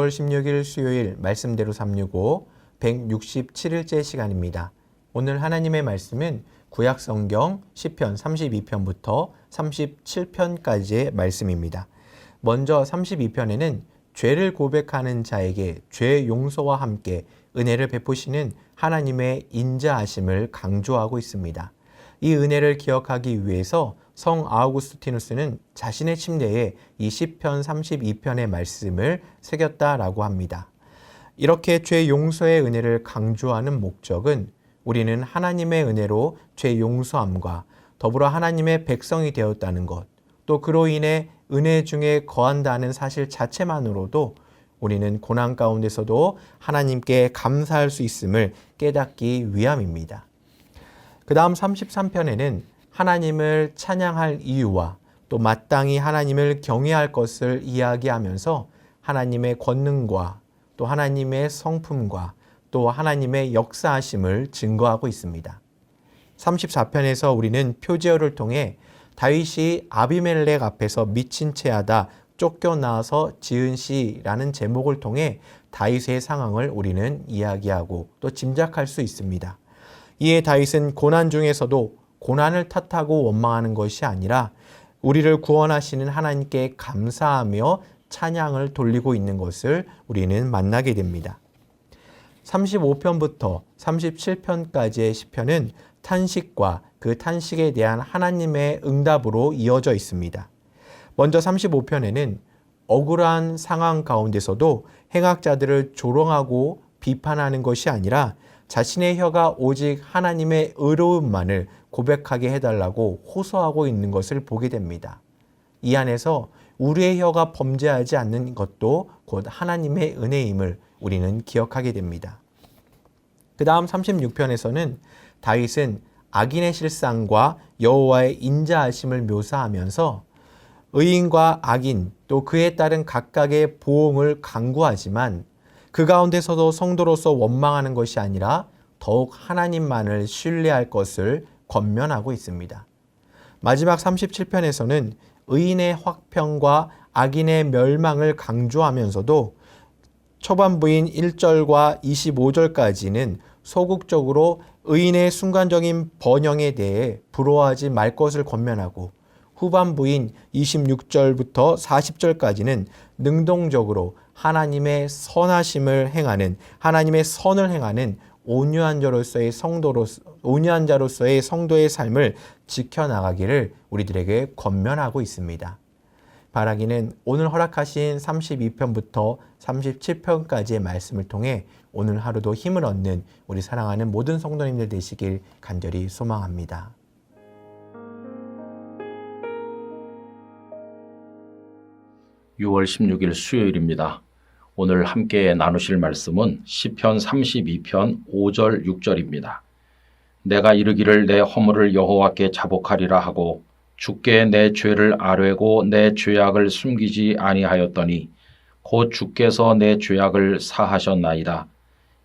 6월 16일 수요일 말씀대로 365 167일째 시간입니다. 오늘 하나님의 말씀은 구약성경 시편 32편부터 37편까지의 말씀입니다. 먼저 32편에는 죄를 고백하는 자에게 죄 용서와 함께 은혜를 베푸시는 하나님의 인자하심을 강조하고 있습니다. 이 은혜를 기억하기 위해서 성 아우구스티누스는 자신의 침대에 이 시편 32편의 말씀을 새겼다라고 합니다. 이렇게 죄 용서의 은혜를 강조하는 목적은 우리는 하나님의 은혜로 죄 용서함과 더불어 하나님의 백성이 되었다는 것, 또 그로 인해 은혜 중에 거한다는 사실 자체만으로도 우리는 고난 가운데서도 하나님께 감사할 수 있음을 깨닫기 위함입니다. 그 다음 33편에는 하나님을 찬양할 이유와 또 마땅히 하나님을 경외할 것을 이야기하면서 하나님의 권능과 또 하나님의 성품과 또 하나님의 역사하심을 증거하고 있습니다. 34편에서 우리는 표제어를 통해 다윗이 아비멜렉 앞에서 미친 채하다 쫓겨나서 지은 시라는 제목을 통해 다윗의 상황을 우리는 이야기하고 또 짐작할 수 있습니다. 이에 다윗은 고난 중에서도 고난을 탓하고 원망하는 것이 아니라 우리를 구원하시는 하나님께 감사하며 찬양을 돌리고 있는 것을 우리는 만나게 됩니다. 35편부터 37편까지의 시편은 탄식과 그 탄식에 대한 하나님의 응답으로 이어져 있습니다. 먼저 35편에는 억울한 상황 가운데서도 행악자들을 조롱하고 비판하는 것이 아니라 자신의 혀가 오직 하나님의 의로움만을 고백하게 해달라고 호소하고 있는 것을 보게 됩니다. 이 안에서 우리의 혀가 범죄하지 않는 것도 곧 하나님의 은혜임을 우리는 기억하게 됩니다. 그 다음 36편에서는 다윗은 악인의 실상과 여호와의 인자하심을 묘사하면서 의인과 악인 또 그에 따른 각각의 보응을 강구하지만 그 가운데서도 성도로서 원망하는 것이 아니라 더욱 하나님만을 신뢰할 것을 권면하고 있습니다. 마지막 37편에서는 의인의 확평과 악인의 멸망을 강조하면서도 초반부인 1절과 25절까지는 소극적으로 의인의 순간적인 번영에 대해 부러워하지 말 것을 권면하고 후반부인 26절부터 40절까지는 능동적으로 하나님의 선하심을 행하는 하나님의 선을 행하는 온유한 자로서의 성도의 삶을 지켜나가기를 우리들에게 권면하고 있습니다. 바라기는 오늘 허락하신 32편부터 37편까지의 말씀을 통해 오늘 하루도 힘을 얻는 우리 사랑하는 모든 성도님들 되시길 간절히 소망합니다. (6월 16일) 수요일입니다. 오늘 함께 나누실 말씀은 시편 32편 5절 6절입니다. 내가 이르기를 내 허물을 여호와께 자복하리라 하고 주께 내 죄를 아뢰고 내 죄악을 숨기지 아니하였더니 곧 주께서 내 죄악을 사하셨나이다.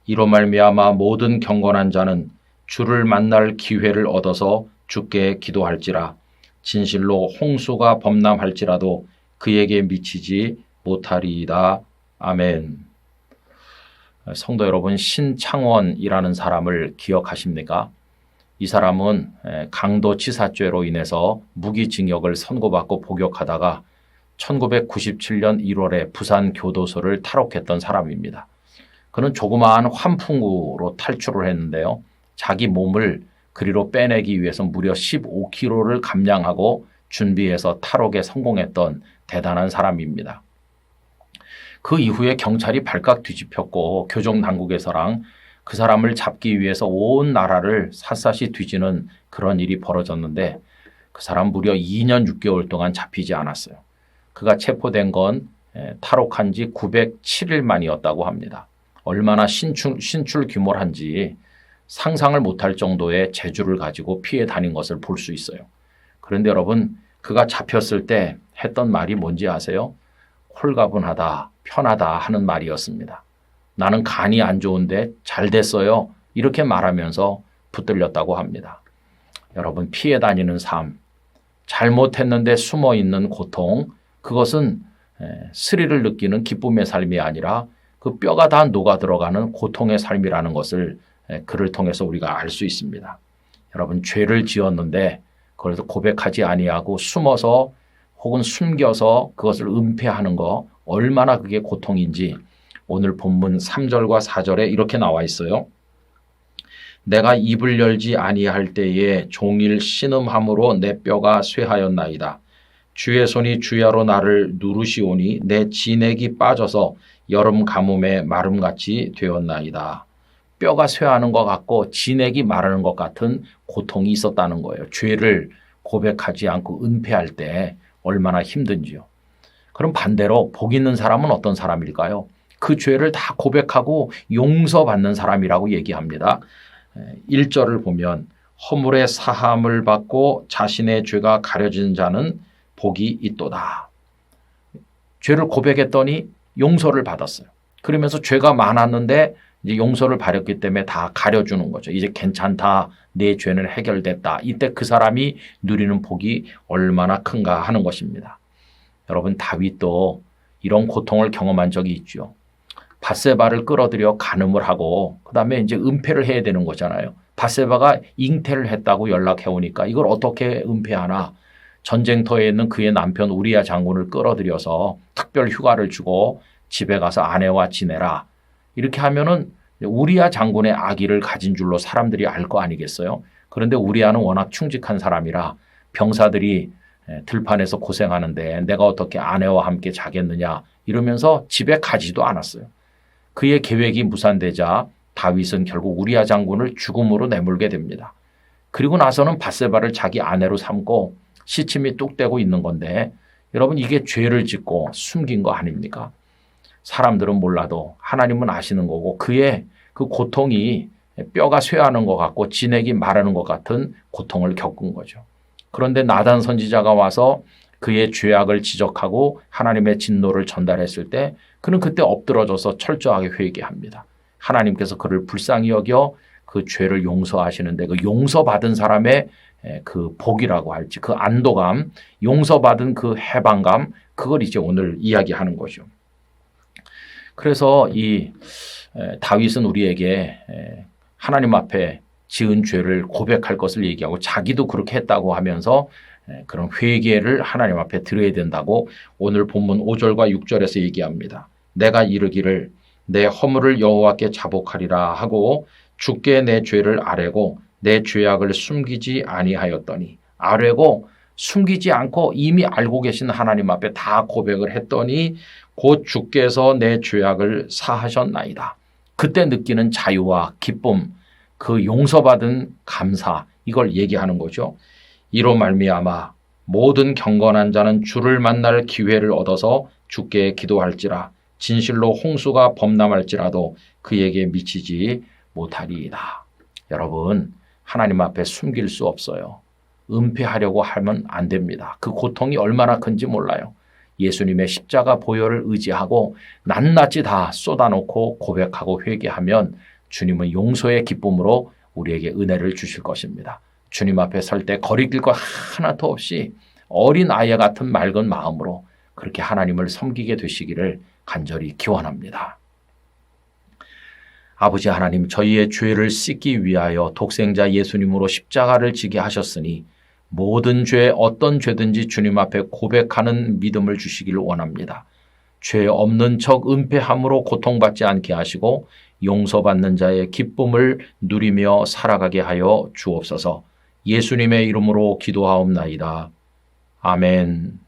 이로 말미암아 모든 경건한 자는 주를 만날 기회를 얻어서 주께 기도할지라. 진실로 홍수가 범람할지라도 그에게 미치지 못하리이다. 아멘. 성도 여러분, 신창원이라는 사람을 기억하십니까? 이 사람은 강도치사죄로 인해서 무기징역을 선고받고 복역하다가 1997년 1월에 부산 교도소를 탈옥했던 사람입니다. 그는 조그마한 환풍구로 탈출을 했는데요. 자기 몸을 그리로 빼내기 위해서 무려 15kg를 감량하고 준비해서 탈옥에 성공했던 대단한 사람입니다. 그 이후에 경찰이 발칵 뒤집혔고 교정당국에서랑 그 사람을 잡기 위해서 온 나라를 샅샅이 뒤지는 그런 일이 벌어졌는데 그 사람 무려 2년 6개월 동안 잡히지 않았어요. 그가 체포된 건 탈옥한 지 907일 만이었다고 합니다. 얼마나 신출귀몰한지 상상을 못할 정도의 재주를 가지고 피해 다닌 것을 볼 수 있어요. 그런데 여러분, 그가 잡혔을 때 했던 말이 뭔지 아세요? 홀가분하다, 편하다 하는 말이었습니다. 나는 간이 안 좋은데 잘 됐어요. 이렇게 말하면서 붙들렸다고 합니다. 여러분, 피해 다니는 삶, 잘못했는데 숨어있는 고통, 그것은 스릴을 느끼는 기쁨의 삶이 아니라 그 뼈가 다 녹아 들어가는 고통의 삶이라는 것을 그를 통해서 우리가 알 수 있습니다. 여러분, 죄를 지었는데 그걸 고백하지 아니하고 숨어서 혹은 숨겨서 그것을 은폐하는 거 얼마나 그게 고통인지 오늘 본문 3절과 4절에 이렇게 나와 있어요. 내가 입을 열지 아니할 때에 종일 신음함으로 내 뼈가 쇠하였나이다. 주의 손이 주야로 나를 누르시오니 내 진액이 빠져서 여름 가뭄에 마름같이 되었나이다. 뼈가 쇠하는 것 같고 진액이 마르는 것 같은 고통이 있었다는 거예요. 죄를 고백하지 않고 은폐할 때 얼마나 힘든지요. 그럼 반대로 복 있는 사람은 어떤 사람일까요? 그 죄를 다 고백하고 용서받는 사람이라고 얘기합니다. 1절을 보면 허물의 사함을 받고 자신의 죄가 가려진 자는 복이 있도다. 죄를 고백했더니 용서를 받았어요. 그러면서 죄가 많았는데 이제 용서를 받았기 때문에 다 가려주는 거죠. 이제 괜찮다. 내 죄는 해결됐다. 이때 그 사람이 누리는 복이 얼마나 큰가 하는 것입니다. 여러분, 다윗도 이런 고통을 경험한 적이 있죠. 밧세바를 끌어들여 간음을 하고 그다음에 이제 은폐를 해야 되는 거잖아요. 밧세바가 잉태를 했다고 연락해 오니까 이걸 어떻게 은폐하나. 전쟁터에 있는 그의 남편 우리야 장군을 끌어들여서 특별 휴가를 주고 집에 가서 아내와 지내라. 이렇게 하면은 우리야 장군의 아기를 가진 줄로 사람들이 알 거 아니겠어요? 그런데 우리야는 워낙 충직한 사람이라 병사들이 들판에서 고생하는데 내가 어떻게 아내와 함께 자겠느냐 이러면서 집에 가지도 않았어요. 그의 계획이 무산되자 다윗은 결국 우리야 장군을 죽음으로 내몰게 됩니다. 그리고 나서는 밧세바를 자기 아내로 삼고 시침이 뚝 떼고 있는 건데 여러분, 이게 죄를 짓고 숨긴 거 아닙니까? 사람들은 몰라도 하나님은 아시는 거고 그의 그 고통이 뼈가 쇠하는 것 같고 진액이 마르는 것 같은 고통을 겪은 거죠. 그런데 나단 선지자가 와서 그의 죄악을 지적하고 하나님의 진노를 전달했을 때 그는 그때 엎드러져서 철저하게 회개합니다. 하나님께서 그를 불쌍히 여겨 그 죄를 용서하시는데 그 용서받은 사람의 그 복이라고 할지 그 안도감, 용서받은 그 해방감, 그걸 이제 오늘 이야기하는 거죠. 그래서 이 다윗은 우리에게 하나님 앞에 지은 죄를 고백할 것을 얘기하고 자기도 그렇게 했다고 하면서 그런 회개를 하나님 앞에 드려야 된다고 오늘 본문 5절과 6절에서 얘기합니다. 내가 이르기를 내 허물을 여호와께 자복하리라 하고 주께 내 죄를 아뢰고 내 죄악을 숨기지 아니하였더니, 아뢰고 숨기지 않고 이미 알고 계신 하나님 앞에 다 고백을 했더니 곧 주께서 내 죄악을 사하셨나이다. 그때 느끼는 자유와 기쁨, 그 용서받은 감사, 이걸 얘기하는 거죠. 이로 말미암아 모든 경건한 자는 주를 만날 기회를 얻어서 주께 기도할지라. 진실로 홍수가 범람할지라도 그에게 미치지 못하리이다. 여러분, 하나님 앞에 숨길 수 없어요. 은폐하려고 하면 안 됩니다. 그 고통이 얼마나 큰지 몰라요. 예수님의 십자가 보혈을 의지하고 낱낱이 다 쏟아놓고 고백하고 회개하면 주님은 용서의 기쁨으로 우리에게 은혜를 주실 것입니다. 주님 앞에 설 때 거리낄 것 하나도 없이 어린 아이 같은 맑은 마음으로 그렇게 하나님을 섬기게 되시기를 간절히 기원합니다. 아버지 하나님, 저희의 죄를 씻기 위하여 독생자 예수님으로 십자가를 지게 하셨으니 모든 죄, 어떤 죄든지 주님 앞에 고백하는 믿음을 주시기를 원합니다. 죄 없는 척 은폐함으로 고통받지 않게 하시고 용서받는 자의 기쁨을 누리며 살아가게 하여 주옵소서. 예수님의 이름으로 기도하옵나이다. 아멘.